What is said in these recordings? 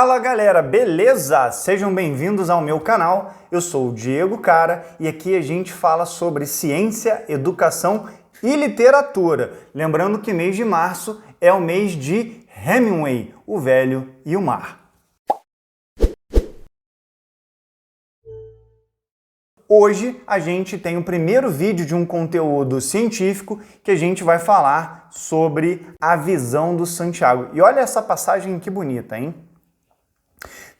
Fala galera, beleza? Sejam bem-vindos ao meu canal. Eu sou o Diego Cara e aqui a gente fala sobre ciência, educação e literatura. Lembrando que mês de março é o mês de Hemingway, O Velho e o Mar. Hoje a gente tem o primeiro vídeo de um conteúdo científico que a gente vai falar sobre a visão do Santiago. E olha essa passagem que bonita, hein?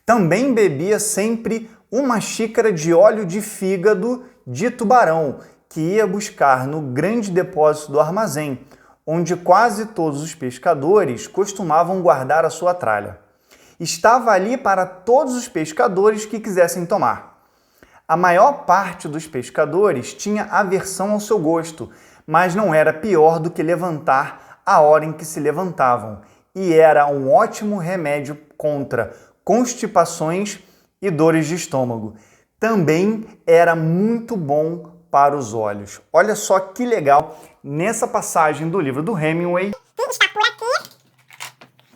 Também bebia sempre uma xícara de óleo de fígado de tubarão, que ia buscar no grande depósito do armazém, onde quase todos os pescadores costumavam guardar a sua tralha. Estava ali para todos os pescadores que quisessem tomar. A maior parte dos pescadores tinha aversão ao seu gosto, mas não era pior do que levantar a hora em que se levantavam, e era um ótimo remédio contra constipações e dores de estômago. Também era muito bom para os olhos. Olha só que legal nessa passagem do livro do Hemingway. Está por aqui.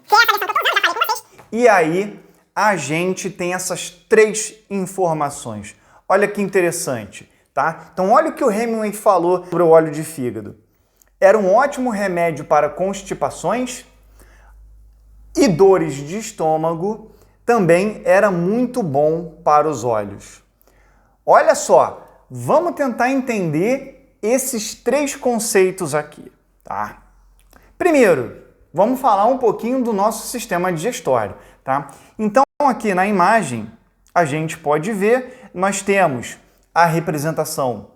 Tem a aparição que eu tô usando, já falei com vocês. E aí a gente tem essas três informações. Olha que interessante, tá? Então olha o que o Hemingway falou sobre o óleo de fígado. Era um ótimo remédio para constipações e dores de estômago. Também era muito bom para os olhos. Olha só, vamos tentar entender esses três conceitos aqui, tá? Primeiro, vamos falar um pouquinho do nosso sistema digestório, tá? Então aqui na imagem a gente pode ver, nós temos a representação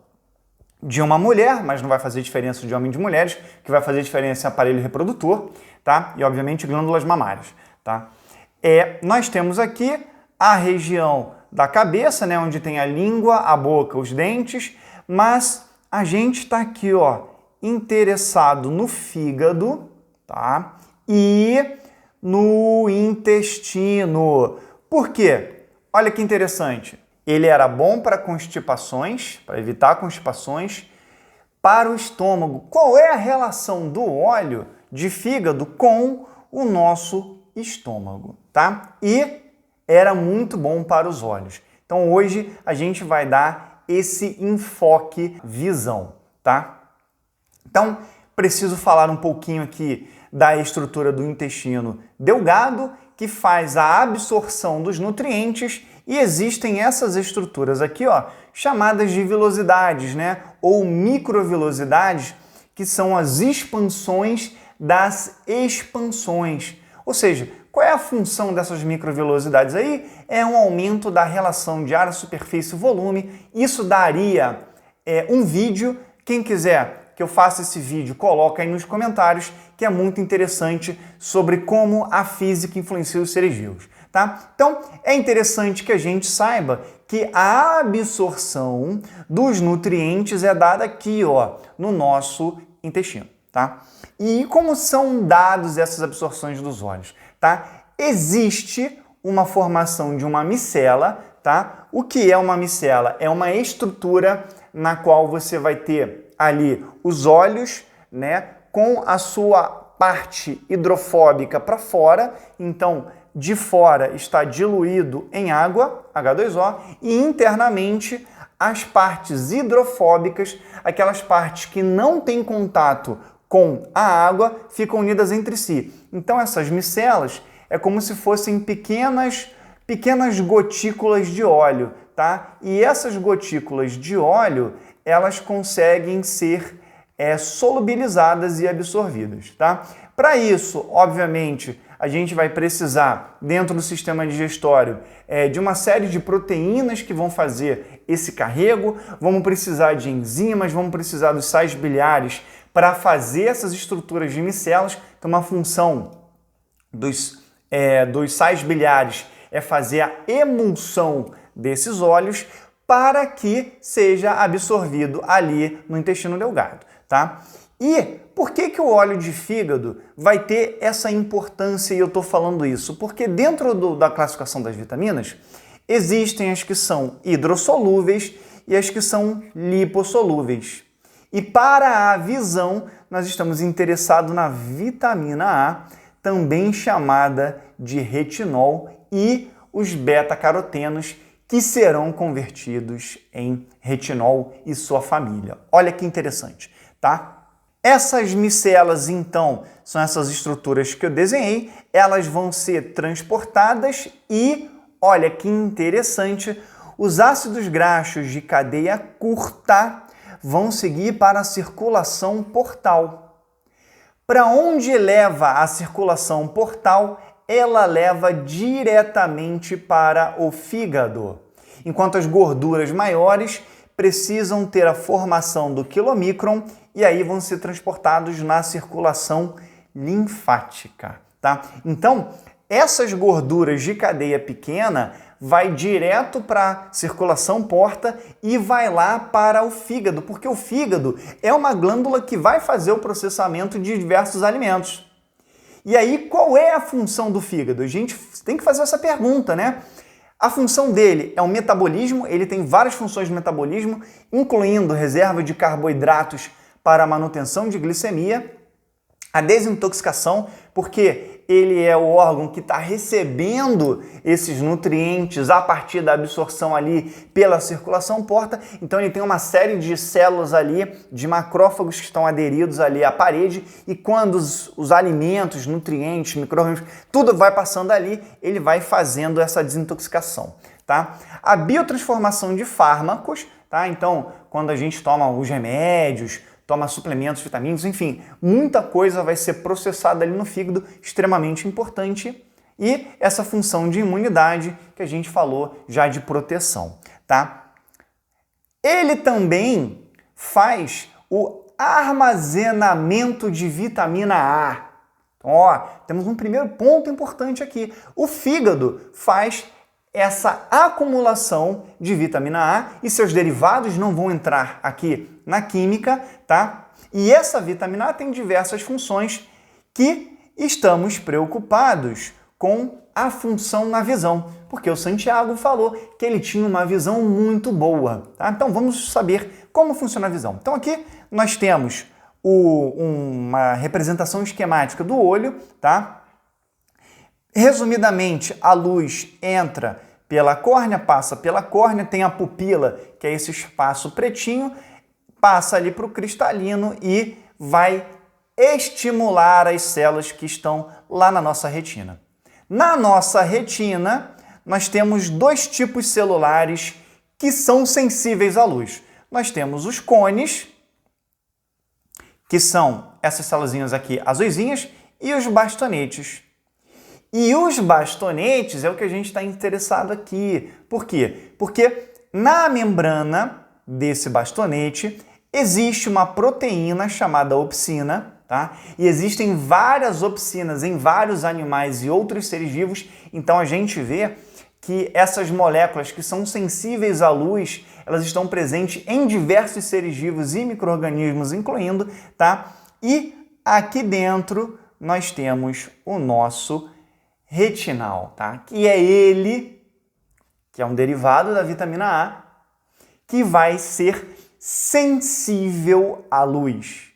de uma mulher, mas não vai fazer diferença de homem e de mulheres, o que vai fazer diferença é aparelho reprodutor, tá? E obviamente glândulas mamárias, tá? Nós temos aqui a região da cabeça, né, onde tem a língua, a boca, os dentes, mas a gente está aqui, ó, interessado no fígado, tá? E no intestino. Por quê? Olha que interessante. Ele era bom para constipações, para evitar constipações, para o estômago. Qual é a relação do óleo de fígado com o nosso estômago, tá? E era muito bom para os olhos. Então hoje a gente vai dar esse enfoque visão, tá? Então preciso falar um pouquinho aqui da estrutura do intestino delgado, que faz a absorção dos nutrientes, e existem essas estruturas aqui, ó, chamadas de vilosidades, né? Ou microvilosidades, que são as expansões das expansões. Ou seja, qual é a função dessas microvilosidades aí? É um aumento da relação de área, superfície e volume. Isso daria um vídeo. Quem quiser que eu faça esse vídeo, coloca aí nos comentários, que é muito interessante sobre como a física influencia os seres vivos, tá? Então, é interessante que a gente saiba que a absorção dos nutrientes é dada aqui, ó, no nosso intestino, tá? E como são dados essas absorções dos olhos, tá? Existe uma formação de uma micela, tá? O que é uma micela? É uma estrutura na qual você vai ter ali os olhos, né, com a sua parte hidrofóbica para fora, então de fora está diluído em água, H2O, e internamente as partes hidrofóbicas, aquelas partes que não têm contato com a água, ficam unidas entre si. Então essas micelas é como se fossem pequenas gotículas de óleo, tá? E essas gotículas de óleo, elas conseguem ser solubilizadas e absorvidas, tá? Para isso, obviamente, a gente vai precisar, dentro do sistema digestório, de uma série de proteínas que vão fazer esse carrego, vamos precisar de enzimas, vamos precisar dos sais biliares para fazer essas estruturas de micelas. Então, uma função dos sais biliares é fazer a emulsão desses óleos para que seja absorvido ali no intestino delgado, tá? E por que o óleo de fígado vai ter essa importância e eu estou falando isso? Porque dentro da classificação das vitaminas, existem as que são hidrossolúveis e as que são lipossolúveis. E para a visão, nós estamos interessados na vitamina A, também chamada de retinol, e os beta-carotenos, que serão convertidos em retinol e sua família. Olha que interessante, tá? Essas micelas, então, são essas estruturas que eu desenhei, elas vão ser transportadas e, olha que interessante, os ácidos graxos de cadeia curta vão seguir para a circulação portal. Para onde leva a circulação portal? Ela leva diretamente para o fígado, enquanto as gorduras maiores precisam ter a formação do quilomicron e aí vão ser transportados na circulação linfática, tá? Então, essas gorduras de cadeia pequena vai direto para a circulação porta e vai lá para o fígado, porque o fígado é uma glândula que vai fazer o processamento de diversos alimentos. E aí, qual é a função do fígado? A gente tem que fazer essa pergunta, né? A função dele é o metabolismo, ele tem várias funções de metabolismo, incluindo reserva de carboidratos para a manutenção de glicemia, a desintoxicação, porque ele é o órgão que está recebendo esses nutrientes a partir da absorção ali pela circulação porta, então ele tem uma série de células ali, de macrófagos que estão aderidos ali à parede, e quando os alimentos, nutrientes, micro-organismos, tudo vai passando ali, ele vai fazendo essa desintoxicação, tá? A biotransformação de fármacos, tá? Então, quando a gente toma os remédios, toma suplementos, vitaminas, enfim, muita coisa vai ser processada ali no fígado, extremamente importante. E essa função de imunidade que a gente falou já de proteção, tá? Ele também faz o armazenamento de vitamina A. Então, ó, temos um primeiro ponto importante aqui. O fígado faz essa acumulação de vitamina A e seus derivados não vão entrar aqui na química, tá? E essa vitamina A tem diversas funções que estamos preocupados com a função na visão, porque o Santiago falou que ele tinha uma visão muito boa, tá? Então vamos saber como funciona a visão. Então aqui nós temos uma representação esquemática do olho, tá? Resumidamente, a luz entra pela córnea, passa pela córnea, tem a pupila, que é esse espaço pretinho, passa ali para o cristalino e vai estimular as células que estão lá na nossa retina. Na nossa retina, nós temos dois tipos celulares que são sensíveis à luz. Nós temos os cones, que são essas células aqui azuisinhas, e os bastonetes. E os bastonetes é o que a gente está interessado aqui. Por quê? Porque na membrana desse bastonete existe uma proteína chamada opsina, tá? E existem várias opsinas em vários animais e outros seres vivos, então a gente vê que essas moléculas que são sensíveis à luz, elas estão presentes em diversos seres vivos e micro-organismos, incluindo, tá? E aqui dentro nós temos o nosso retinal, tá? Que é ele, que é um derivado da vitamina A, que vai ser sensível à luz.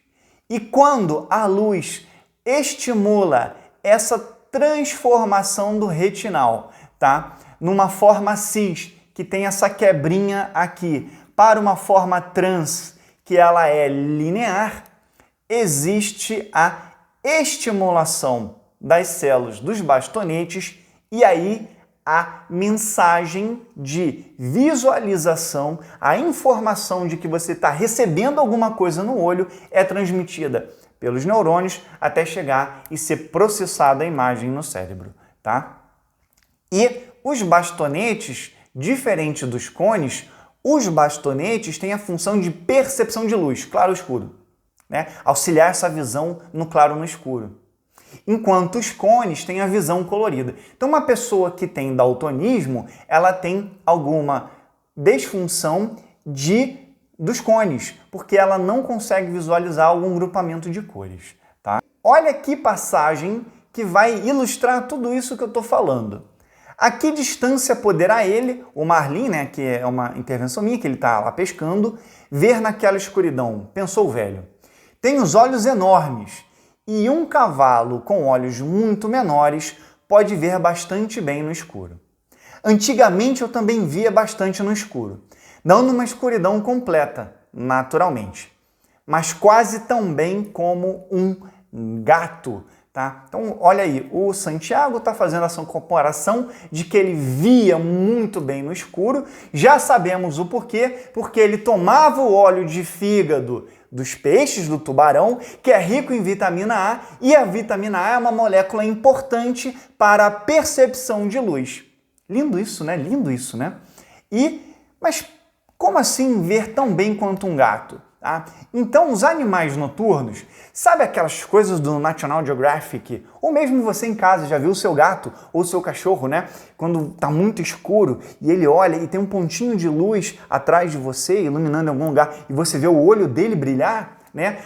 E quando a luz estimula essa transformação do retinal, tá? Numa forma cis, que tem essa quebrinha aqui, para uma forma trans, que ela é linear, existe a estimulação das células dos bastonetes e aí a mensagem de visualização, a informação de que você está recebendo alguma coisa no olho é transmitida pelos neurônios até chegar e ser processada a imagem no cérebro, tá? E os bastonetes, diferente dos cones, os bastonetes têm a função de percepção de luz, claro ou escuro, né? Auxiliar essa visão no claro ou no escuro. Enquanto os cones têm a visão colorida. Então, uma pessoa que tem daltonismo, ela tem alguma disfunção dos cones, porque ela não consegue visualizar algum grupamento de cores, tá? Olha que passagem que vai ilustrar tudo isso que eu estou falando. A que distância poderá ele, o Marlin, né, que é uma intervenção minha, que ele está lá pescando, ver naquela escuridão? Pensou o velho. Tem os olhos enormes e um cavalo com olhos muito menores pode ver bastante bem no escuro. Antigamente eu também via bastante no escuro. Não numa escuridão completa, naturalmente, mas quase tão bem como um gato. Tá? Então, olha aí, o Santiago está fazendo essa comparação de que ele via muito bem no escuro. Já sabemos o porquê, porque ele tomava o óleo de fígado dos peixes, do tubarão, que é rico em vitamina A, e a vitamina A é uma molécula importante para a percepção de luz. Lindo isso, né? Lindo isso, né? Mas como assim ver tão bem quanto um gato? Tá? Então, os animais noturnos, sabe aquelas coisas do National Geographic? Ou mesmo você em casa já viu o seu gato ou o seu cachorro, né? Quando está muito escuro e ele olha e tem um pontinho de luz atrás de você, iluminando em algum lugar, e você vê o olho dele brilhar, né?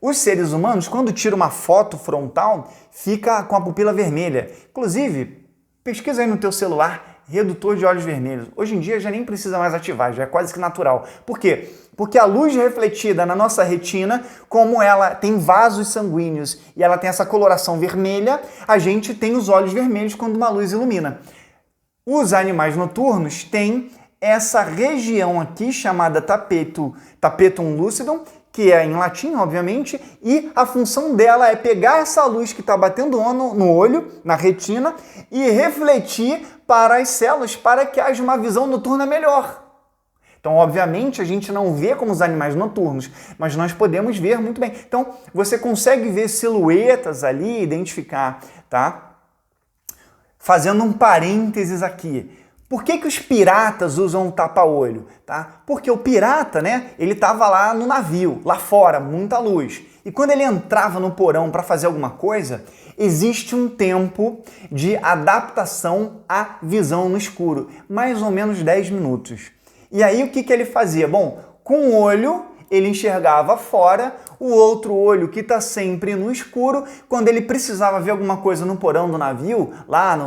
Os seres humanos, quando tiram uma foto frontal, fica com a pupila vermelha. Inclusive, pesquisa aí no teu celular, redutor de olhos vermelhos. Hoje em dia já nem precisa mais ativar, já é quase que natural. Por quê? Porque a luz refletida na nossa retina, como ela tem vasos sanguíneos e ela tem essa coloração vermelha, a gente tem os olhos vermelhos quando uma luz ilumina. Os animais noturnos têm essa região aqui chamada tapetum lucidum, que é em latim, obviamente, e a função dela é pegar essa luz que está batendo no olho, na retina, e refletir para as células para que haja uma visão noturna melhor. Então, obviamente, a gente não vê como os animais noturnos, mas nós podemos ver muito bem. Então, você consegue ver silhuetas ali, identificar, tá? Fazendo um parênteses aqui. Por que os piratas usam o tapa-olho? Tá? Porque o pirata, né, ele estava lá no navio, lá fora, muita luz. E quando ele entrava no porão para fazer alguma coisa, existe um tempo de adaptação à visão no escuro, mais ou menos 10 minutos. E aí o que ele fazia? Bom, com o olho ele enxergava fora, o outro olho que está sempre no escuro, quando ele precisava ver alguma coisa no porão do navio, lá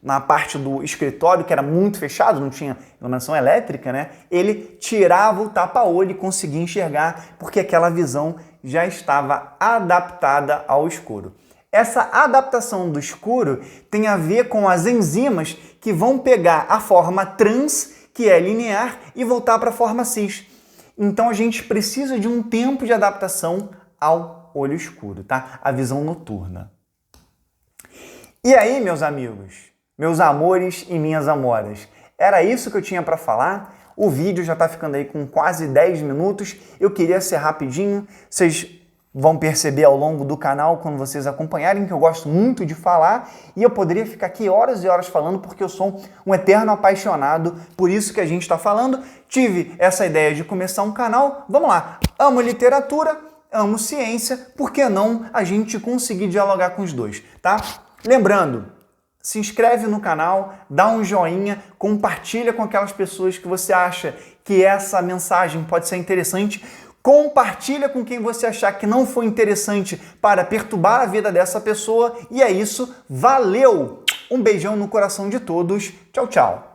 na parte do escritório, que era muito fechado, não tinha iluminação elétrica, né? Ele tirava o tapa-olho e conseguia enxergar, porque aquela visão já estava adaptada ao escuro. Essa adaptação do escuro tem a ver com as enzimas que vão pegar a forma trans, que é linear, e voltar para a forma cis. Então a gente precisa de um tempo de adaptação ao olho escuro, tá? A visão noturna. E aí, meus amigos, meus amores e minhas amoras, era isso que eu tinha para falar. O vídeo já está ficando aí com quase 10 minutos. Eu queria ser rapidinho. Vocês vão perceber ao longo do canal, quando vocês acompanharem, que eu gosto muito de falar, e eu poderia ficar aqui horas e horas falando, porque eu sou um eterno apaixonado por isso que a gente está falando. Tive essa ideia de começar um canal, vamos lá, amo literatura, amo ciência, por que não a gente conseguir dialogar com os dois, tá? Lembrando, se inscreve no canal, dá um joinha, compartilha com aquelas pessoas que você acha que essa mensagem pode ser interessante. Compartilha com quem você achar que não foi interessante para perturbar a vida dessa pessoa. E é isso. Valeu! Um beijão no coração de todos. Tchau, tchau.